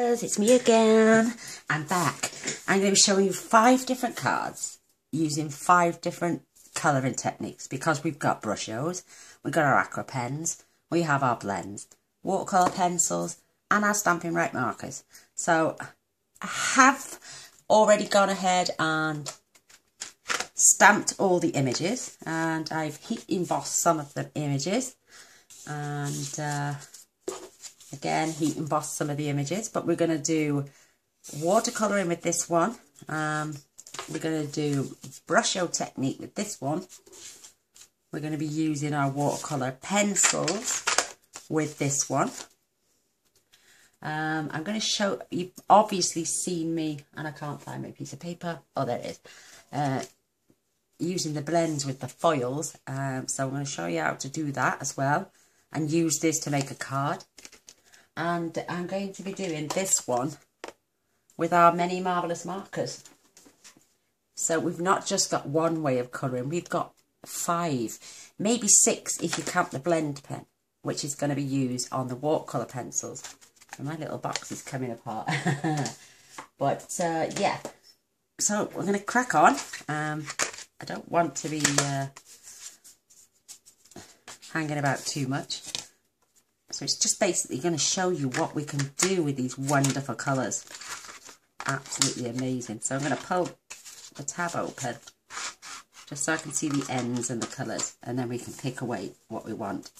lovers, it's me again. I'm back. I'm going to be showing you 5 different cards using 5 different colouring techniques because we've got brushos, we've got our aqua pens, we have our blends, watercolour pencils and our Stampin' Up markers. So I have already gone ahead and stamped all the images and I've heat embossed some of the images and again heat embossed some of the images, but we're going to do watercolouring with this one. We're going to do brusho technique with this one. We're going to be using our watercolour pencils with this one. I'm going to show, you've obviously seen me, and I can't find my piece of paper. Oh, there it is. Using the blends with the foils. So I'm going to show you how to do that as well. And use this to make a card. And I'm going to be doing this one with our many marvellous markers. So we've not just got one way of colouring, we've got 5, maybe 6 if you count the blend pen, which is going to be used on the watercolour pencils. And my little box is coming apart. But yeah, so we're going to crack on. I don't want to be hanging about too much. So it's just basically going to show you what we can do with these wonderful colours. Absolutely amazing. So I'm going to pull the tab open just so I can see the ends and the colours, and then we can pick away what we want.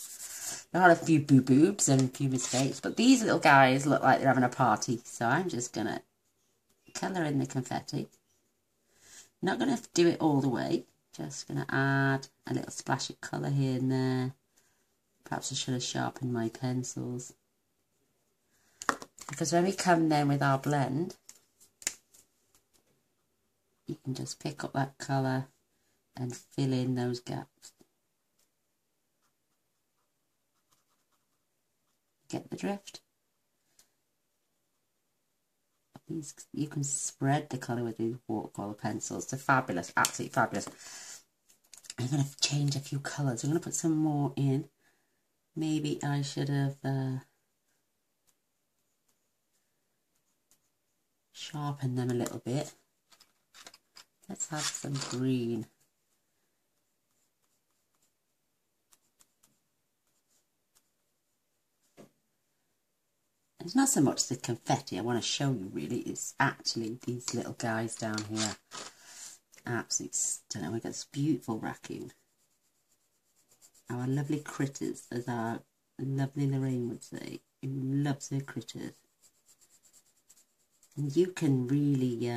There are a few boo-boobs and a few mistakes, but these little guys look like they're having a party. So I'm just going to colour in the confetti. Not going to do it all the way. Just going to add a little splash of colour here and there. Perhaps I should have sharpened my pencils. Because when we come then with our blend, you can just pick up that colour and fill in those gaps. Get the drift? You can spread the colour with these watercolour pencils. They're fabulous, absolutely fabulous. I'm going to change a few colours. I'm going to put some more in. Maybe I should have sharpened them a little bit. Let's have some green. It's not so much the confetti I want to show you really, it's actually these little guys down here. Absolutely stunning. We've got this beautiful raccoon. Our lovely critters, as our lovely Lorraine would say, who loves her critters. And you can really,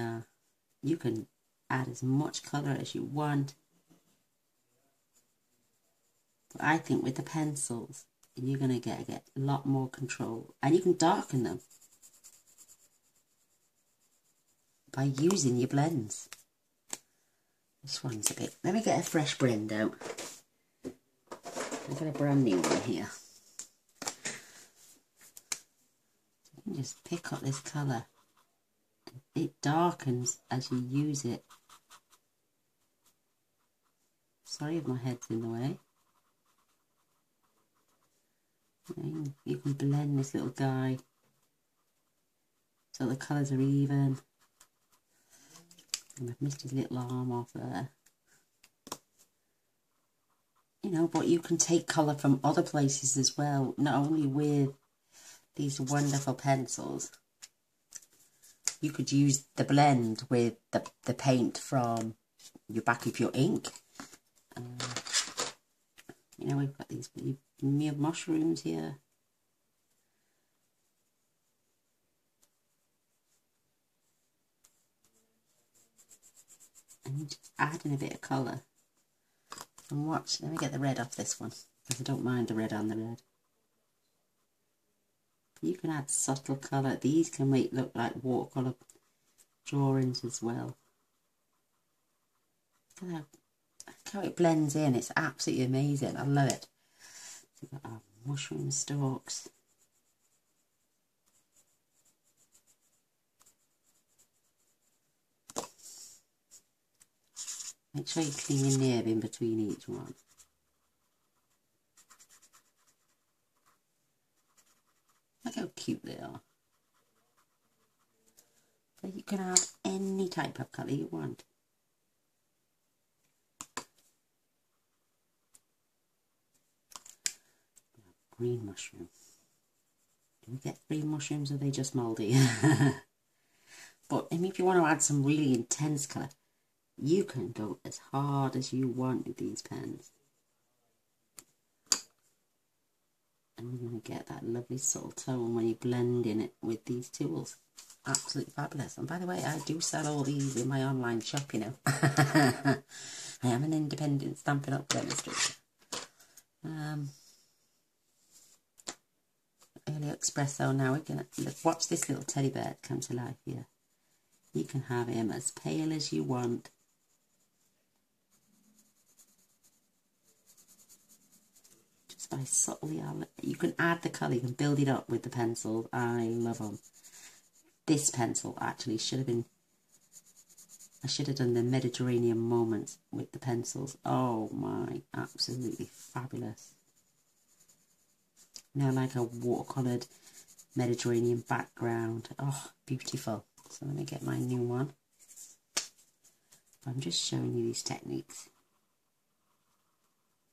you can add as much colour as you want. But I think with the pencils, you're going to get a lot more control. And you can darken them by using your blends. This one's a bit, let me get a fresh blend out. I've got a brand new one here. You can just pick up this colour. It darkens as you use it. Sorry if my head's in the way. You can blend this little guy so the colours are even. And I've missed his little arm off there. You know, but you can take colour from other places as well, not only with these wonderful pencils. You could use the blend with the paint from your back of your ink. You know, we've got these mere mushrooms here. And you just add in a bit of colour. And watch, let me get the red off this one, because I don't mind the red on the red. You can add subtle colour. These can make look like watercolour drawings as well. Look how it blends in. It's absolutely amazing. I love it. We've got our mushroom stalks. Make sure you clean your nib in between each one. Look how cute they are. So you can have any type of colour you want. Green mushroom. Do we get green mushrooms or are they just mouldy? But if you want to add some really intense colour, you can go as hard as you want with these pens. And you're going to get that lovely subtle tone when you blend in it with these tools. Absolutely fabulous. And by the way, I do sell all these in my online shop, you know. I am an independent Stampin' Up demonstrator. Early espresso. Now we're going to watch this little teddy bear come to life here. You can have him as pale as you want. Just by subtly, you can add the colour, you can build it up with the pencils. I love them. This pencil actually should have been, I should have done the Mediterranean moments with the pencils. Oh my, absolutely fabulous. Now like a watercoloured Mediterranean background. Oh, beautiful. So let me get my new one. I'm just showing you these techniques.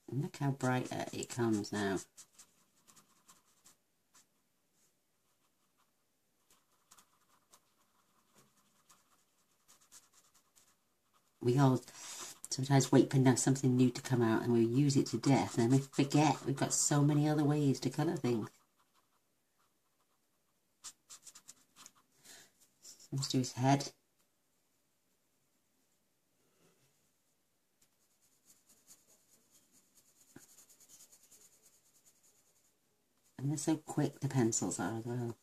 And look how brighter it comes now. We all sometimes wait for something new to come out and we use it to death, and then we forget we've got so many other ways to colour things. Let's do his head. And they're so quick, the pencils are as well.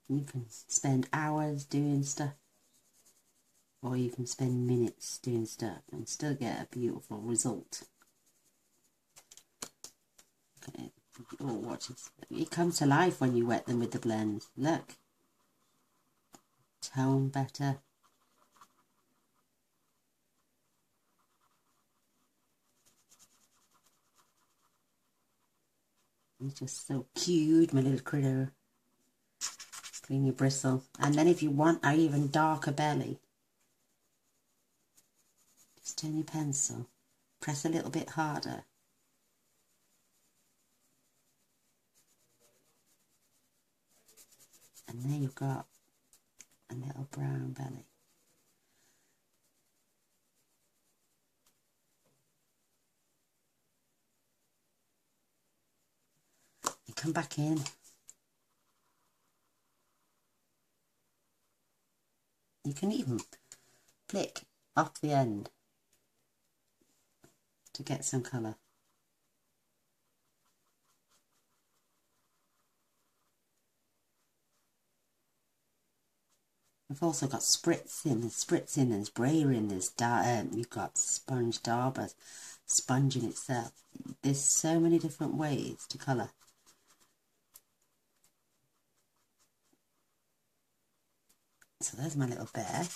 You can spend hours doing stuff, or you can spend minutes doing stuff and still get a beautiful result. Okay. Oh, watch it. It comes to life when you wet them with the blend. Look. Tone better. He's just so cute, my little critter. Clean your bristle. And then if you want an even darker belly, just turn your pencil, press a little bit harder. And there you've got a little brown belly. You come back in. You can even flick off the end to get some colour. We've also got spritzing, there's brayering, there's you've got sponge daubers, sponging itself. There's so many different ways to colour. So there's my little bear.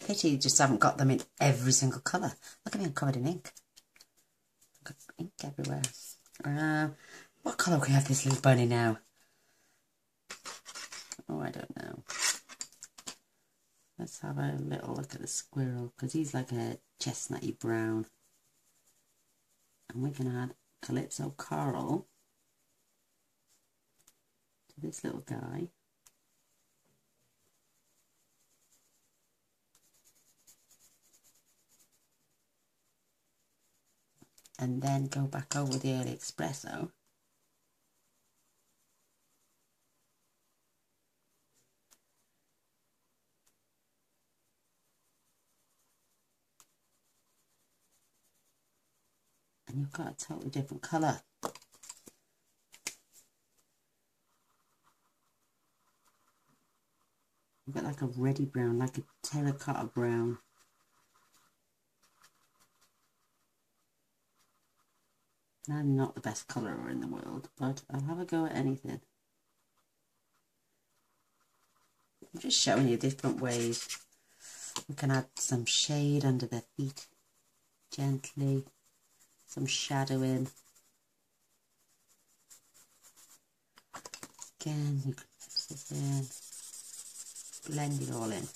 Pity you just haven't got them in every single colour. Look at me, I'm covered in ink. I've got ink everywhere. What colour can we have this little bunny now? Oh, I don't know. Let's have a little look at the squirrel, because he's like a chestnutty brown. And we can add Calypso Coral to this little guy. And then go back over the early espresso. And you've got a totally different colour. You've got like a reddy brown, like a terracotta brown. I'm not the best colourer in the world, but I'll have a go at anything. I'm just showing you different ways. We can add some shade under their feet, gently, some shadowing. again, you can mix this in, blend it all in.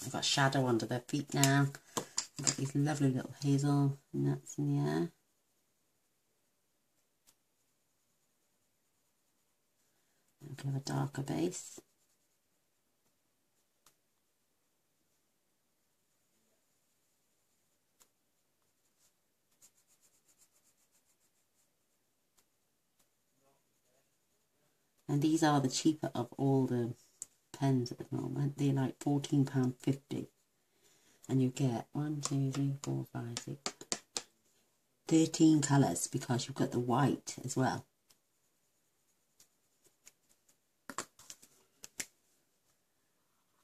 I've got shadow under their feet now. I've got these lovely little hazel nuts in the air. A bit of a darker base. And these are the cheaper of all the pens at the moment. They're like £14.50. And you get 1, 2, 3, 4, 5, 6, 13 colours because you've got the white as well.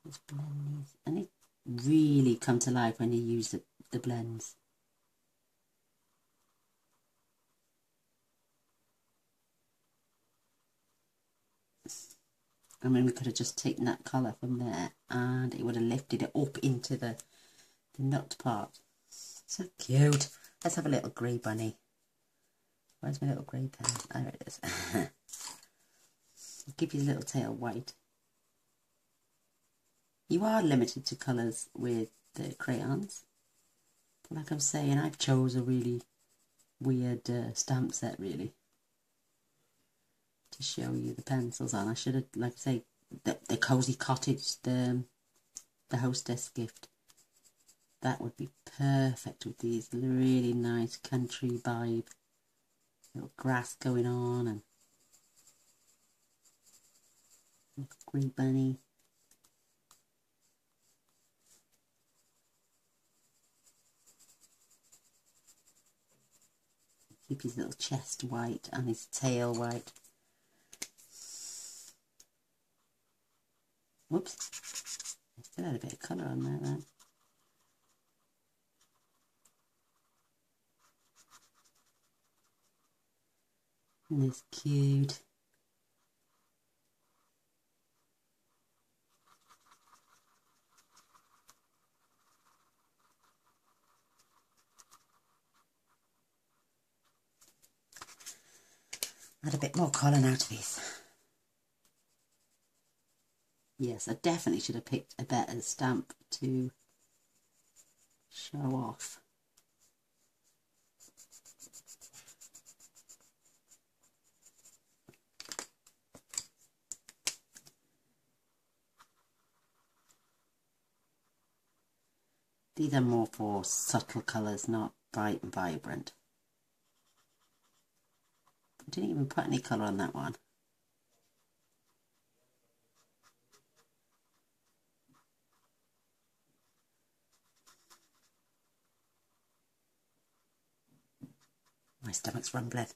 Just blend these. And they really come to life when you use the blends. I mean, we could have just taken that colour from there and it would have lifted it up into the nut part. So cute. Let's have a little grey bunny. Where's my little grey pen? There it is. Give his little tail white. You are limited to colours with the crayons. But like I'm saying, I've chose a really weird stamp set really to show you the pencils on. I should have, like I say, the Cozy Cottage, the hostess gift. That would be perfect with these really nice country vibe. Little grass going on and grey bunny. Keep his little chest white and his tail white. Whoops. I still had a bit of colour on there then. Isn't this cute? Add a bit more colour now to these. Yes, I definitely should have picked a better stamp to show off. These are more for subtle colours, not bright and vibrant. I didn't even put any colour on that one. My stomach's rumbling.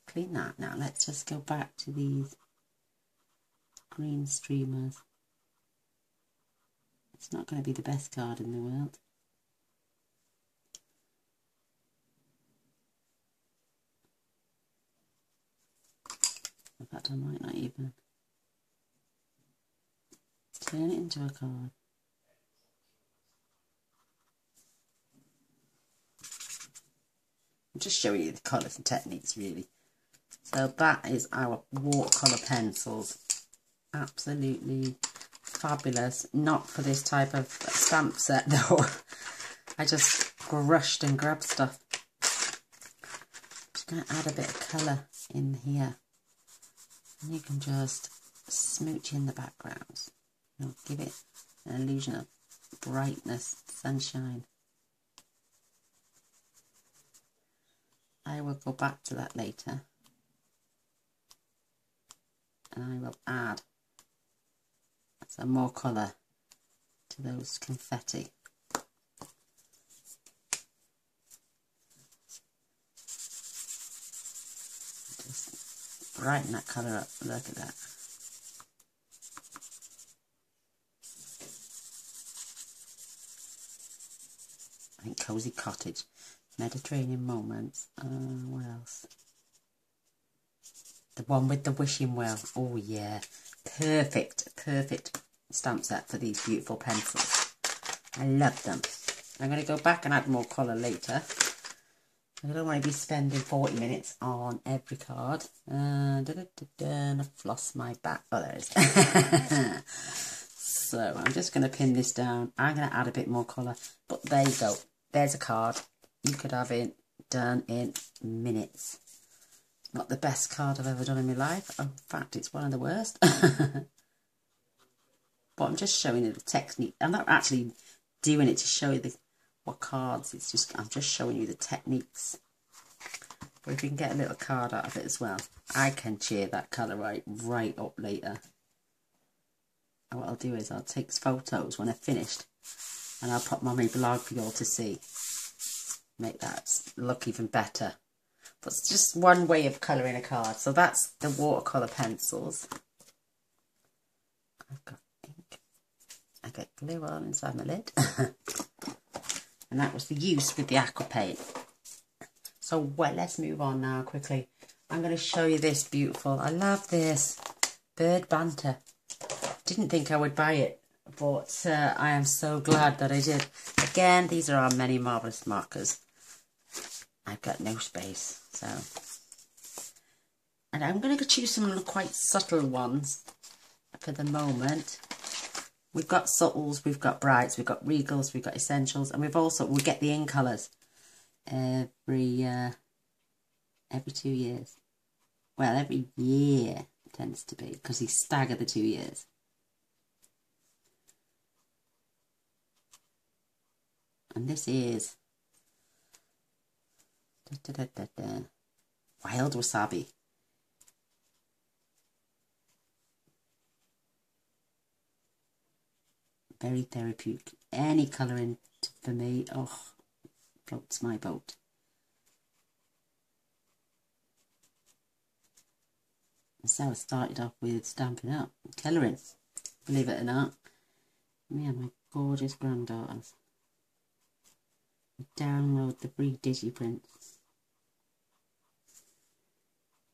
Clean that now. Let's just go back to these green streamers. It's not going to be the best card in the world. In fact, I might not even turn it into a card. I'm just showing you the colours and techniques really. So that is our watercolour pencils. Absolutely fabulous. Not for this type of stamp set though. I just rushed and grabbed stuff. Just going to add a bit of colour in here. And you can just smooch in the backgrounds. You know, give it an illusion of brightness, sunshine. I will go back to that later. And I will add some more colour to those confetti. Just brighten that colour up. Look at that. I think Cozy Cottage, Mediterranean Moments. What else? The one with the wishing well. Oh yeah, perfect, perfect stamp set for these beautiful pencils. I love them. I'm going to go back and add more colour later. I don't want to be spending 40 minutes on every card. And I've lost my back. Oh, there it is. So I'm just going to pin this down. I'm going to add a bit more colour. But there you go. There's a card. You could have it done in minutes. It's not the best card I've ever done in my life. In fact, it's one of the worst. But I'm just showing you the technique. I'm not actually doing it to show you what cards. It's just, I'm just showing you the techniques. But if you can get a little card out of it as well, I can cheer that colour right up later. And what I'll do is I'll take photos when I've finished and I'll put them on my blog for you all to see. Make that look even better. But it's just one way of colouring a card. So that's the watercolour pencils. I've got ink. I got glue on inside my lid. And that was the use with the aqua paint. So well, let's move on now quickly. I'm going to show you this beautiful. I love this bird banter. Didn't think I would buy it, but I am so glad that I did. Again, these are our many marvellous markers. I've got no space, so. And I'm going to choose some quite subtle ones for the moment. We've got subtles, we've got brights, we've got regals, we've got essentials, and we get the in colours every 2 years. Well, every year it tends to be, because he staggered the 2 years. And this is wild wasabi. Very therapeutic. Any colouring for me, oh, floats my boat. So I started off with Stampin' Up, colouring, believe it or not. Me and my gorgeous granddaughters. Download the free digiprints.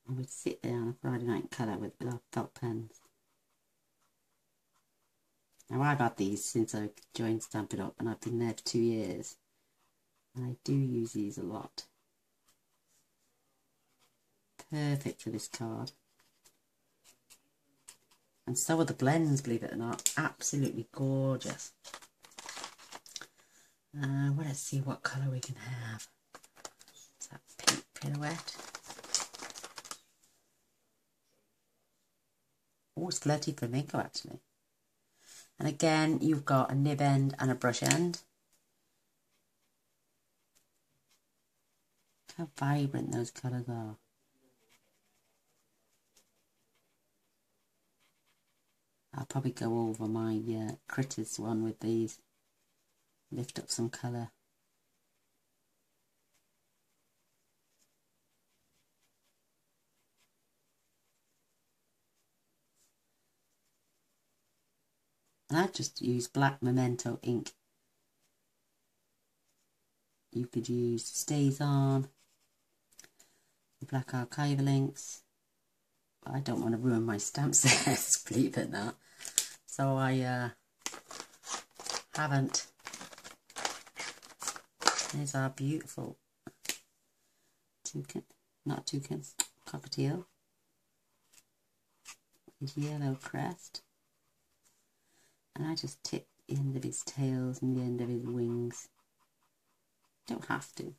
And we'd sit there on a Friday night and colour with felt pens. Now I've had these since I joined Stampin' Up and I've been there for 2 years. And I do use these a lot. Perfect for this card. And so are the blends, believe it or not. Absolutely gorgeous. Well, let's see what colour we can have. Is that pink pirouette? Oh, it's flirty flamingo actually. And again, you've got a nib end and a brush end. Look how vibrant those colours are. I'll probably go over my critters one with these. Lift up some colour. And I've just used black Memento ink. You could use Stays On, the black archival inks. But I don't want to ruin my stamp sets, believe it or not. So I haven't. There's our beautiful toucan, not toucan, cockatiel. His yellow crest. And I just tip the end of his tails and the end of his wings. Don't have to.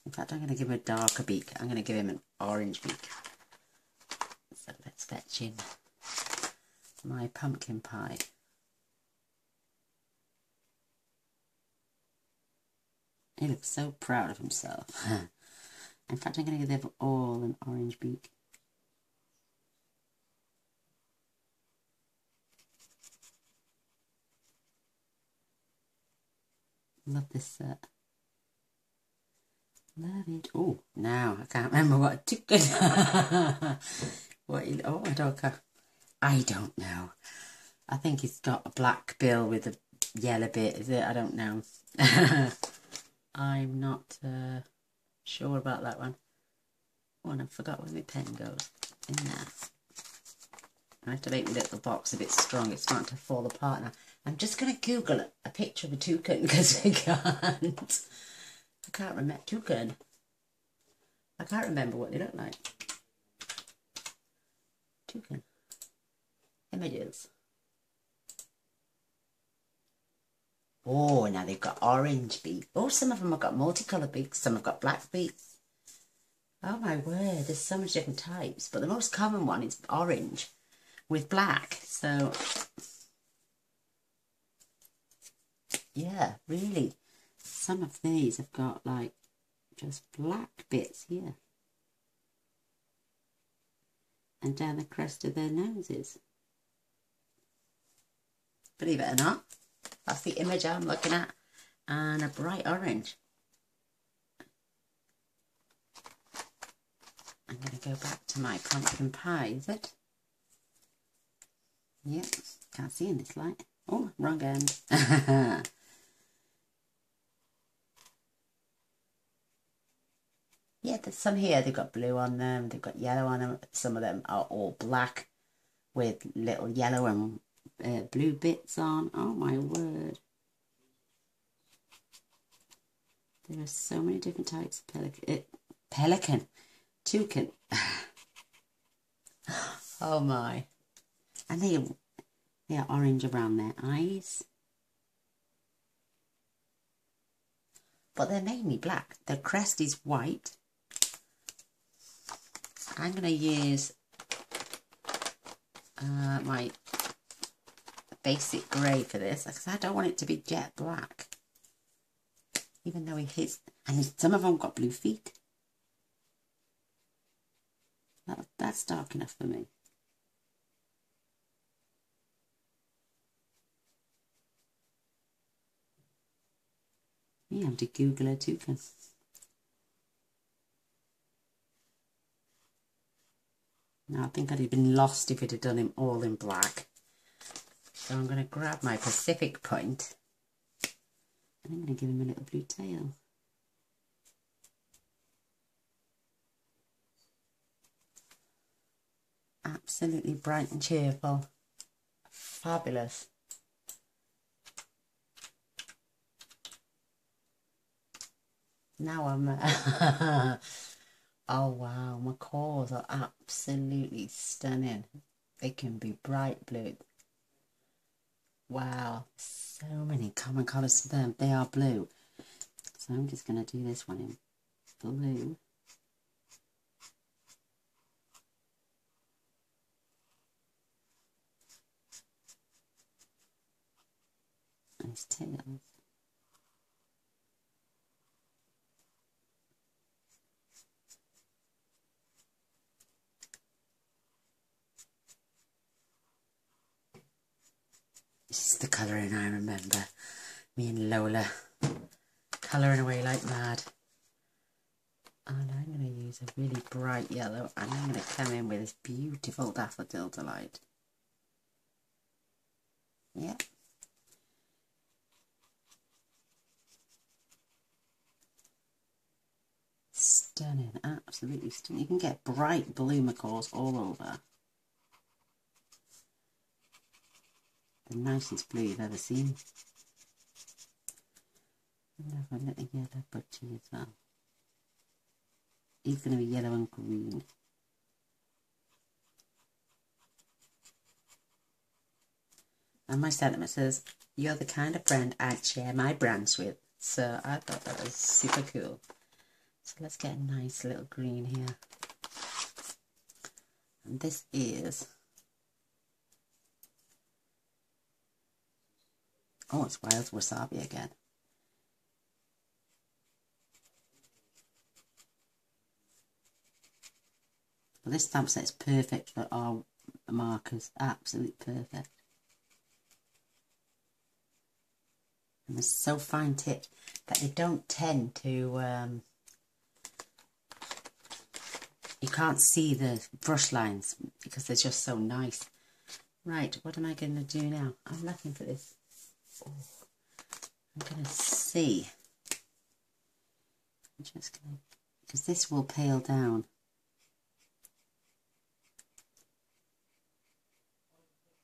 In fact, I'm going to give him a darker beak. I'm going to give him an orange beak. So let's fetch in my pumpkin pie. He looks so proud of himself. In fact, I'm going to give them all an orange beak. Love this set. Love it. Oh, now I can't remember what I took it. Oh, I don't know. I think it's got a black bill with a yellow bit, is it? I don't know. I'm not sure about that one. Oh, and I forgot where my pen goes. In there. I have to make my little box a bit strong. It's starting to fall apart now. I'm just going to Google a picture of a toucan because I can't. I can't remember. Toucan. I can't remember what they look like. Toucan. Images. Oh, now they've got orange beads. Oh, some of them have got multicoloured beads. Some have got black beads. Oh my word, there's so many different types. But the most common one is orange with black. So, yeah, really. Some of these have got like just black bits here. And down the crest of their noses. Believe it or not, that's the image I'm looking at. And a bright orange. I'm going to go back to my pumpkin pie, is it? Yep, can't see in this light. Oh, wrong end. Yeah, there's some here, they've got blue on them, they've got yellow on them. Some of them are all black with little yellow and blue bits on. Oh my word. There are so many different types of pelican. Toucan. Oh my. And they are orange around their eyes. But they're mainly black. Their crest is white. I'm going to use my basic grey for this because I don't want it to be jet black. Even though and some of them got blue feet. That's dark enough for me. You have to Google a toucan. Now, I think I'd have been lost if it had done him all in black. So I'm going to grab my Pacific point and I'm going to give him a little blue tail. Absolutely bright and cheerful. Fabulous. Now I'm... oh wow, macaws are absolutely stunning. They can be bright blue. Wow, so many common colours to them. They are blue. So I'm just going to do this one in blue. And his tails. This is the colouring I remember. Me and Lola colouring away like mad. And I'm going to use a really bright yellow and I'm going to come in with this beautiful daffodil delight. Yep. Stunning, absolutely stunning. You can get bright blue macaws all over. The nicest blue you've ever seen. And have a little yellow butchie as well. He's going to be yellow and green. And my sentiment says, you're the kind of friend I'd share my branch with. So I thought that was super cool. So let's get a nice little green here. And this is... oh, it's wild wasabi again. Well, this stamp set is perfect for our markers. Absolutely perfect. And they're so fine tipped that they don't tend to... you can't see the brush lines because they're just so nice. Right, what am I going to do now? I'm looking for this. Oh, I'm going to see. I'm just going to... because this will pale down.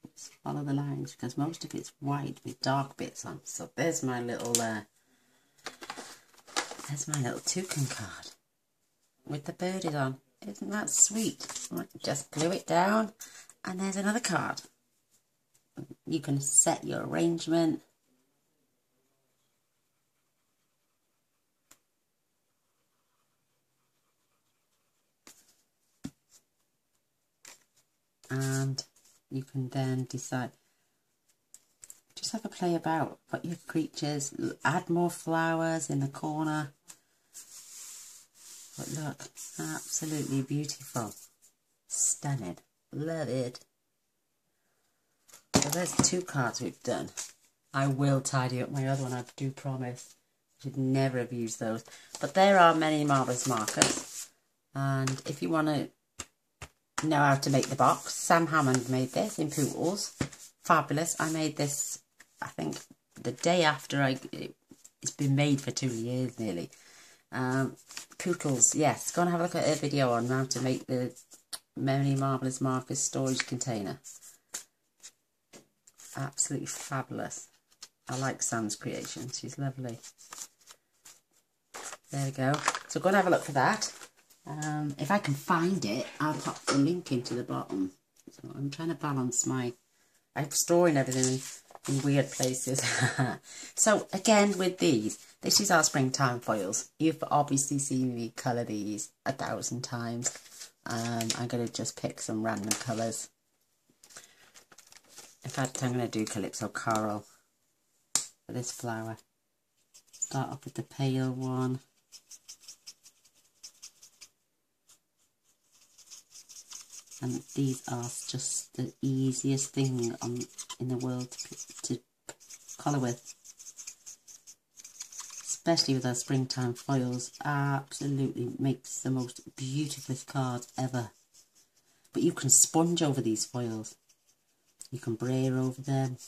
Let's follow the lines because most of it's white with dark bits on. So there's my little There's my little toucan card with the birdies on. Isn't that sweet? Just glue it down and there's another card. You can set your arrangement. And you can then decide, just have a play about, put your creatures, add more flowers in the corner. But look, absolutely beautiful, stunning, love it. So there's 2 cards we've done. I will tidy up my other one, I do promise. I should never have used those. But there are many marvellous markers. And if you want to know how to make the box, Sam Hammond made this in Poodles. Fabulous. I made this, I think, the day after it's been made for 2 years nearly. Poodles, yes, go and have a look at her video on how to make the Many Marvellous Markers storage container. Absolutely fabulous. I like Sam's creation, she's lovely. There we go. So go and have a look for that. If I can find it, I'll pop the link into the bottom. So I'm trying to balance I'm storing everything in weird places. So again with these, this is our springtime foils. You've obviously seen me colour these 1,000 times. I'm going to just pick some random colours. In fact, I'm going to do Calypso Coral for this flower. Start off with the pale one. And these are just the easiest thing in the world to colour with. Especially with our springtime foils. Absolutely makes the most beautiful cards ever. But you can sponge over these foils. You can brayer over them.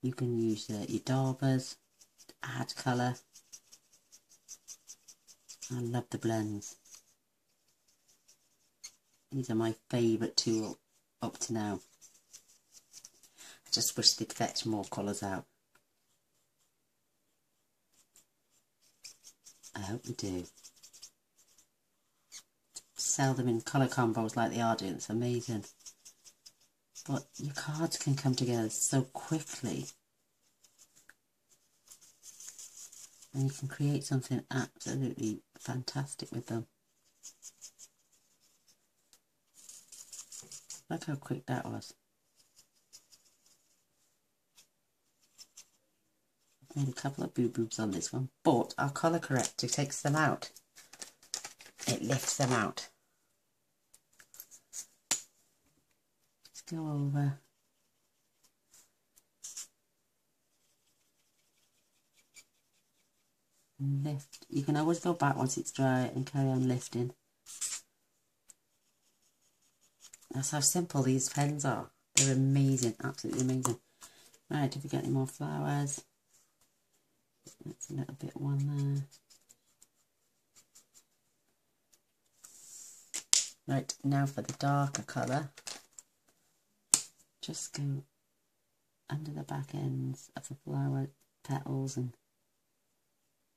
You can use your daubers to add colour. I love the blends. These are my favourite tool up to now. I just wish they'd fetch more colours out. I hope they do. Sell them in colour combos like they are doing, it's amazing. But your cards can come together so quickly. And you can create something absolutely fantastic with them. Look how quick that was. I've made a couple of boo-boos on this one, but our colour corrector takes them out. It lifts them out. Let's go over. And lift. You can always go back once it's dry and carry on lifting. That's how simple these pens are. They're amazing, absolutely amazing. Right, if we get any more flowers. That's a little bit one there. Right, now for the darker colour. Just go under the back ends of the flower petals and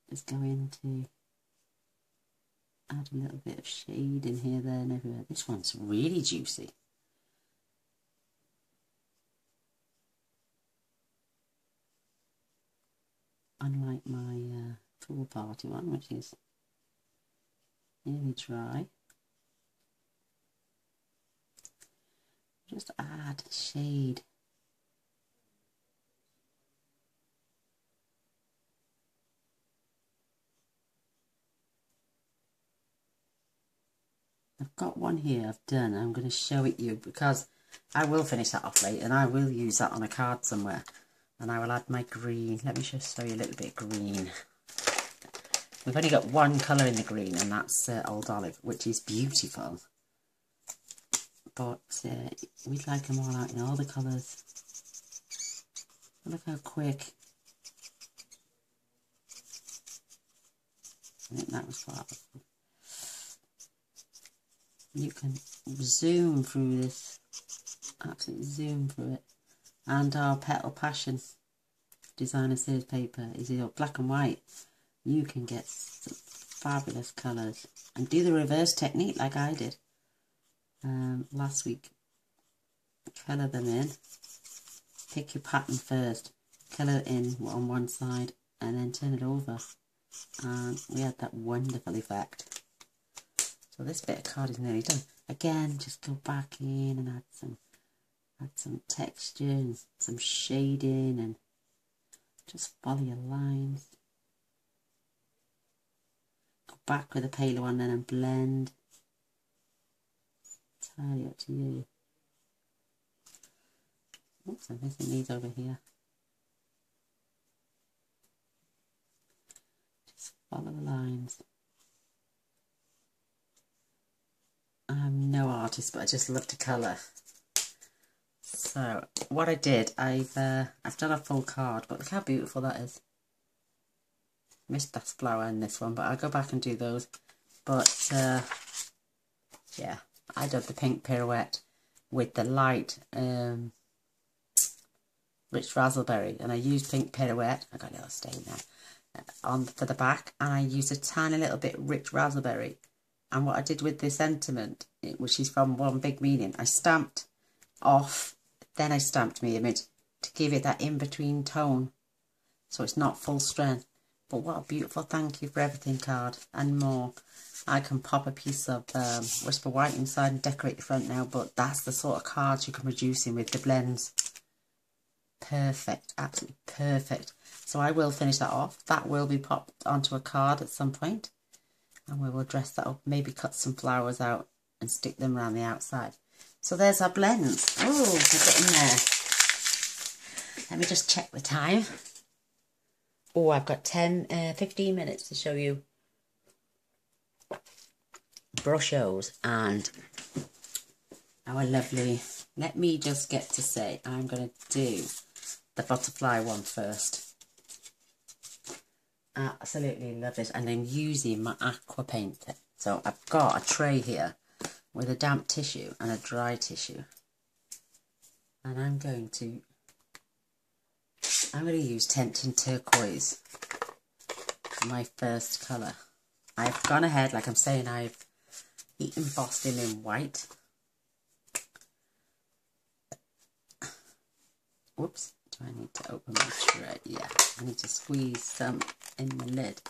just go into, add a little bit of shade in here, there and everywhere. This one's really juicy. Unlike my pool party one, which is nearly dry. Just add shade. I've got one here I've done. I'm going to show it you because I will finish that off later and I will use that on a card somewhere. And I will add my green. Let me just show you a little bit of green. We've only got one colour in the green and that's Old Olive, which is beautiful. But we'd like them all out in all the colours. Look how quick. I think that was part of it. You can zoom through this, absolutely zoom through it. And our Petal Passion designer series paper is black and white. you can get some fabulous colours. And do the reverse technique like I did last week. Colour them in. Pick your pattern first. Colour it in on one side and then turn it over. And we had that wonderful effect. So this bit of card is nearly done. Again, just go back in and add some texture and some shading and just follow your lines. Go back with a paler one then and blend. Entirely up to you. Oops, I'm missing these over here. Just follow the lines. I'm no artist, but I just love to colour. So what I did, I've done a full card, but look how beautiful that is. Missed that flower in this one, but I'll go back and do those. But yeah, I did the pink pirouette with the light rich raspberry, and I used pink pirouette. I got a little stain there on for the back, and I used a tiny little bit rich raspberry. And what I did with this sentiment, which is from One Big Meaning, I stamped off, then I stamped my image to give it that in-between tone, so it's not full strength. But what a beautiful thank you for everything card and more. I can pop a piece of Whisper White inside and decorate the front now, but that's the sort of cards you can produce in with the blends. Perfect, absolutely perfect. So I will finish that off. That will be popped onto a card at some point. And we will dress that up, maybe cut some flowers out and stick them around the outside. So there's our blends. Oh, we're getting there. Let me just check the time. Oh, I've got 15 minutes to show you brushos and our lovely... Let me just get to say, I'm going to do the butterfly one first. Absolutely love this, and I'm using my aqua paint. So I've got a tray here with a damp tissue and a dry tissue, and I'm going to use Tempting Turquoise for my first colour. I've gone ahead, like I'm saying, I've embossed him in white. Whoops. Do I need to open my tray? Yeah, I need to squeeze some in the lid.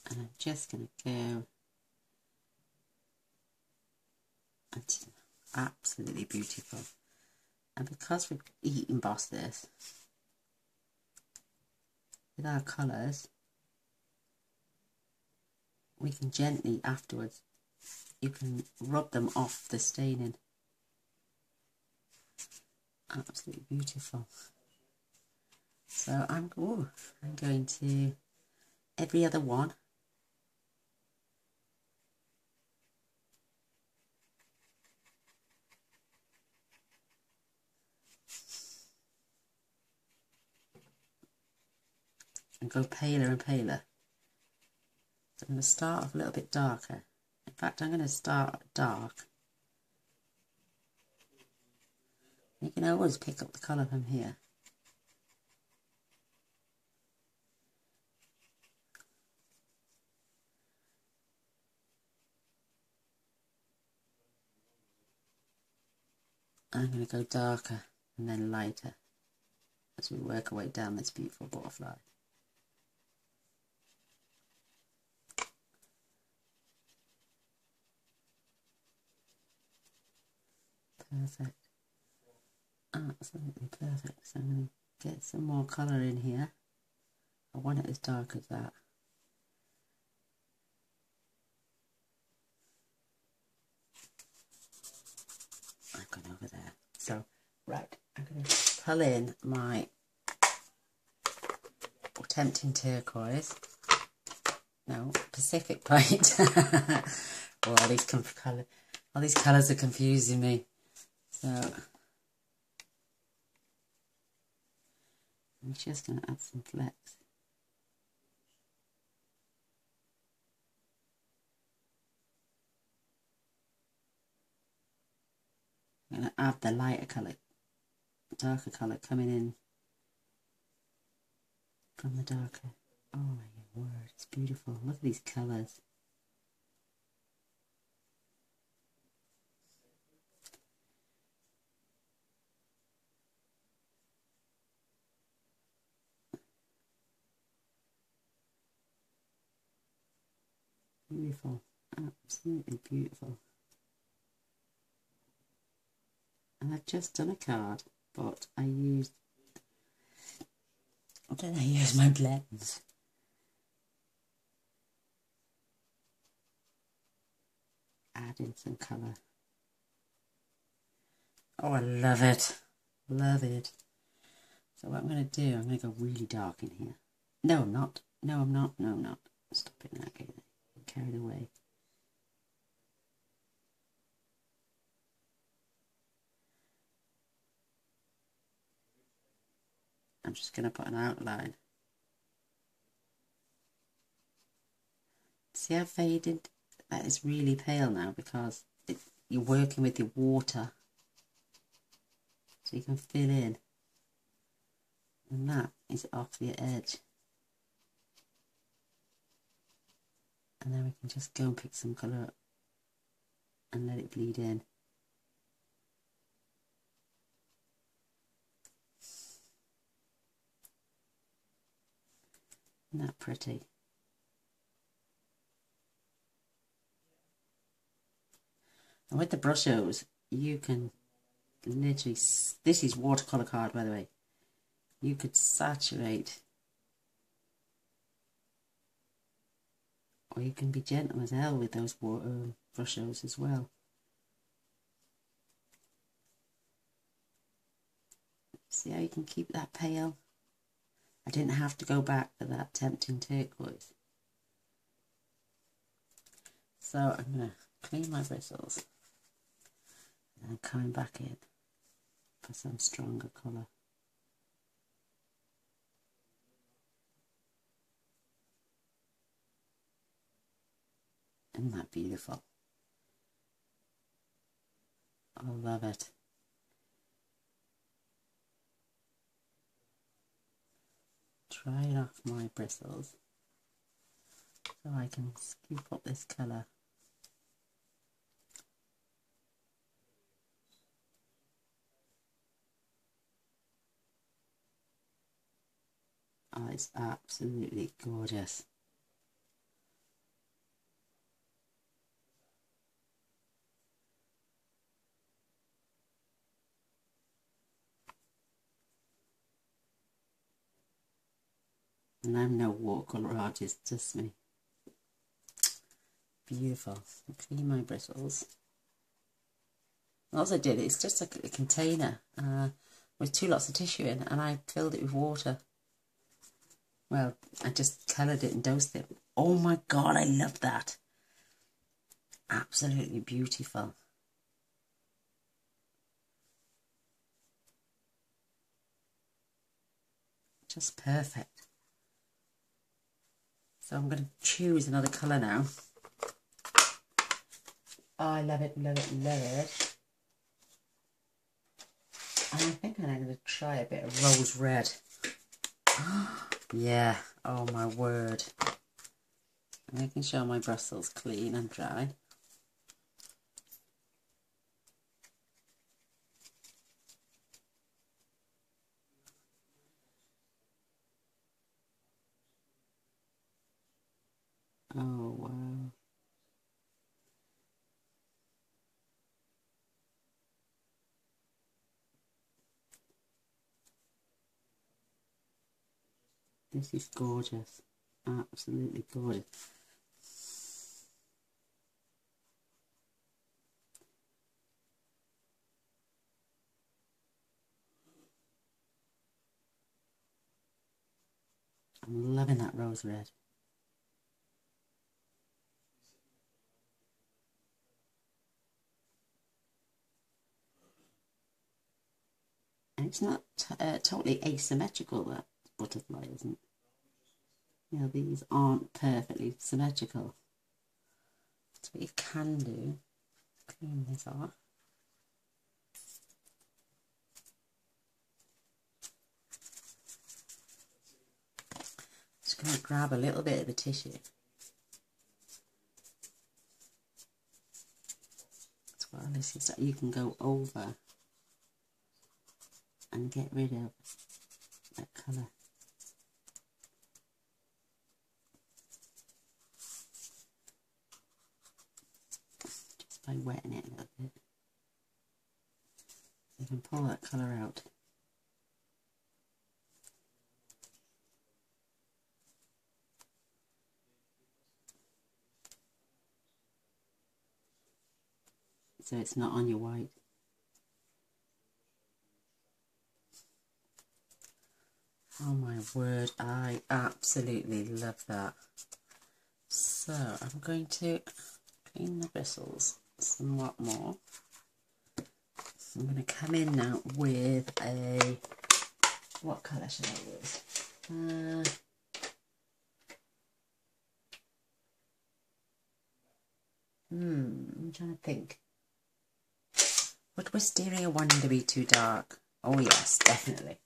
And I'm just going to go until absolutely beautiful. And because we've embossed this with our colours, we can gently afterwards, you can rub them off the staining. Absolutely beautiful. So I'm going to every other one. And go paler and paler. So I'm going to start off a little bit darker. In fact, I'm going to start dark. You can always pick up the colour from here. I'm going to go darker and then lighter as we work our way down this beautiful butterfly. Perfect. Absolutely perfect. So I'm going to get some more colour in here. I want it as dark as that. I've gone over there. So, right, I'm going to pull in my Tempting Turquoise. No, Pacific Paint. Oh, all these colours are confusing me. So I'm just going to add some flecks. I'm going to add the lighter colour darker colour coming in from the darker. Oh my word, it's beautiful. Look at these colours. Beautiful, absolutely beautiful. And I've just done a card, but I used, I use my blends. Add in some colour. Oh, I love it. Love it. So what I'm going to do, I'm going to go really dark in here. No, I'm not. No, I'm not. No, I'm not. Stop it now. Okay, carried away. I'm just going to put an outline. See how faded? That is really pale now because you're working with your water. So you can fill in. And that is off the edge. And then we can just go and pick some colour up and let it bleed in. Isn't that pretty? And with the brushos, you can literally, this is watercolour card by the way, you could saturate, or you can be gentle as hell with those brushos as well. See how you can keep that pale? I didn't have to go back for that tempting turquoise. So I'm going to clean my bristles and then coming back in for some stronger colour. Isn't that beautiful? I love it. Drying off my bristles so I can scoop up this colour. Oh, it's absolutely gorgeous. And I'm no watercolour artist, just me. Beautiful. I'll clean my bristles. Also did, it's just a container with 2 lots of tissue in, and I filled it with water. Well, I just coloured it and dosed it. Oh my god, I love that. Absolutely beautiful. Just perfect. So I'm going to choose another colour now. Oh, I love it, love it, love it. And I think I'm going to try a bit of rose red. Yeah, oh my word. I'm making sure my bristles clean and dry. Oh wow. This is gorgeous. Absolutely gorgeous. I'm loving that rose red. And it's not totally asymmetrical, that butterfly, isn't it? You know, these aren't perfectly symmetrical. So what you can do, clean this off. going to grab a little bit of the tissue. As well, this is that you can go over and get rid of that colour. Just by wetting it a little bit. You can pull that colour out. So it's not on your white. Oh my word, I absolutely love that. So I'm going to clean the bristles somewhat more. I'm going to come in now with a, what colour should I use? I'm trying to think. Would Wisteria wanting to be too dark? Oh yes, definitely.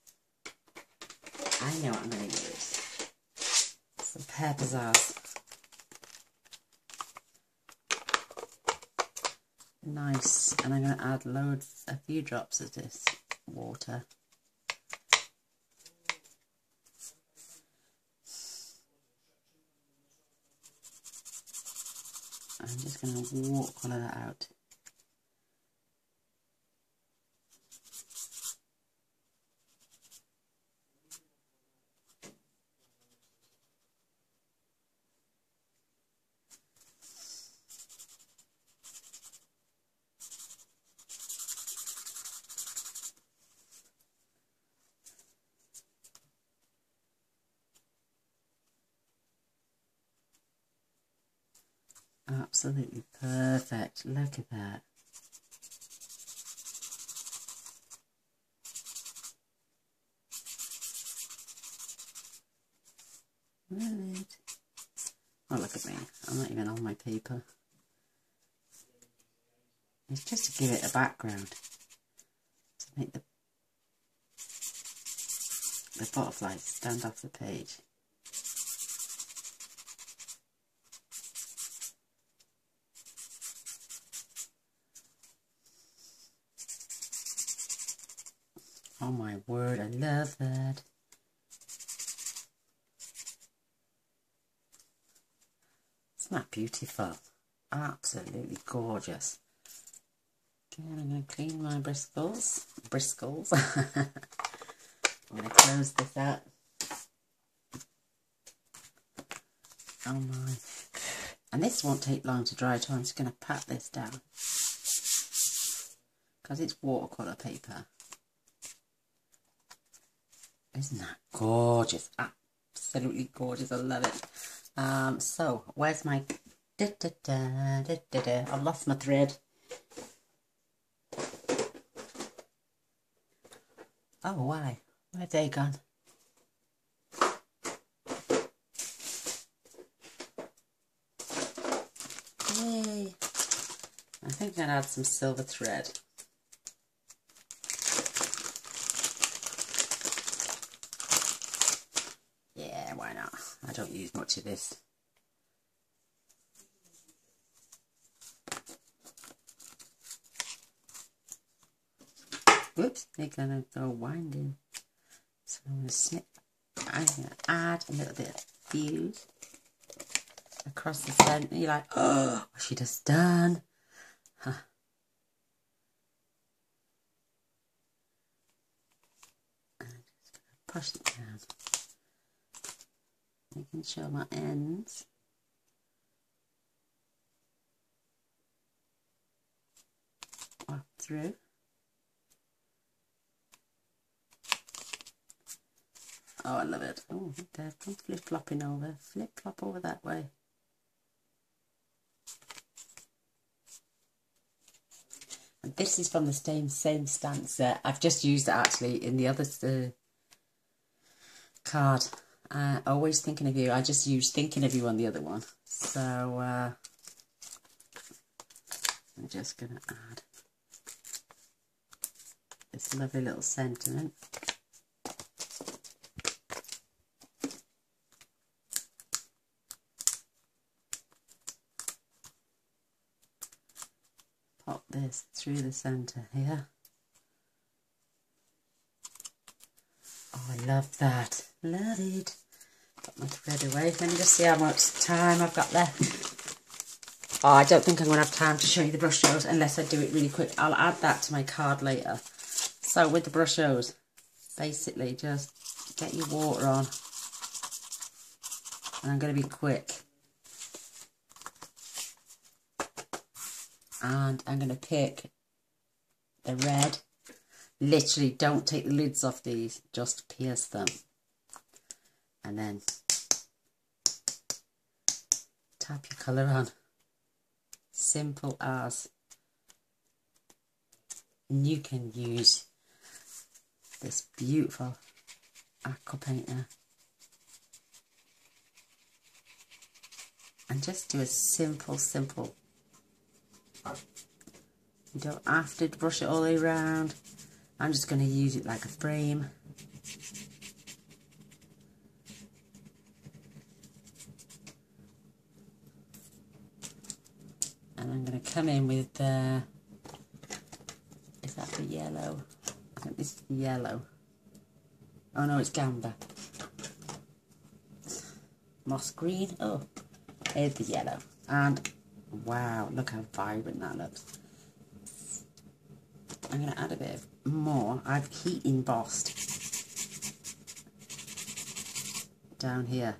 I know what I'm going to use. Some Pear Pizzazz. Nice. And I'm going to add a few drops of this water. I'm just going to watercolour that out. Absolutely perfect. Look at that. Right. Oh, look at me. I'm not even on my paper. It's just to give it a background. To make the butterflies stand off the page. Oh my word, I love that. Isn't that beautiful? Absolutely gorgeous. Okay, I'm going to clean my bristles. I'm going to close this out. Oh my. And this won't take long to dry, so I'm just going to pat this down. Because it's watercolour paper. Isn't that gorgeous? Absolutely gorgeous. I love it. So, where's my... I've lost my thread. Oh, why? Where've they gone? Yay! I think I'm going to add some silver thread. Yeah, why not? I don't use much of this. Whoops, they're going to go winding. So I'm going to snip. I'm going to add a little bit of fuse across the centre. You're like, oh, what's she just done? Huh. And just going to push it down. Making sure my ends are through. Oh, I love it. Oh, there, come flip-flopping over. Flip-flop over that way. And this is from the same stance that I've just used it actually in the other card. Always thinking of you. I just used thinking of you on the other one. So, I'm just going to add this lovely little sentiment. pop this through the centre here. Oh, I love that. Love it. Put my thread away. Let me just see how much time I've got left. Oh, I don't think I'm going to have time to show you the brush strokes unless I do it really quick. I'll add that to my card later. So with the brush strokes, basically just get your water on. And I'm going to be quick. And I'm going to pick the red. Literally, don't take the lids off these, just pierce them. And then tap your colour on. Simple as. And you can use this beautiful aqua painter and just do a simple. You don't have to brush it all the way around. I'm just going to use it like a frame. And I'm going to come in with the, is that the yellow? I think this is the yellow. Oh no, it's Gamba. Moss green. Oh, here's the yellow. And wow, look how vibrant that looks. I'm going to add a bit more. I've heat embossed down here.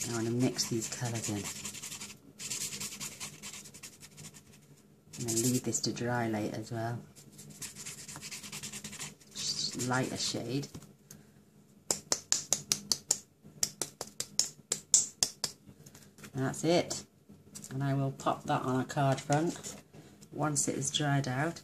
I want to mix these colours in. I'm going to leave this to dry later as well. Just lighter shade. And that's it. And I will pop that on a card front once it is dried out.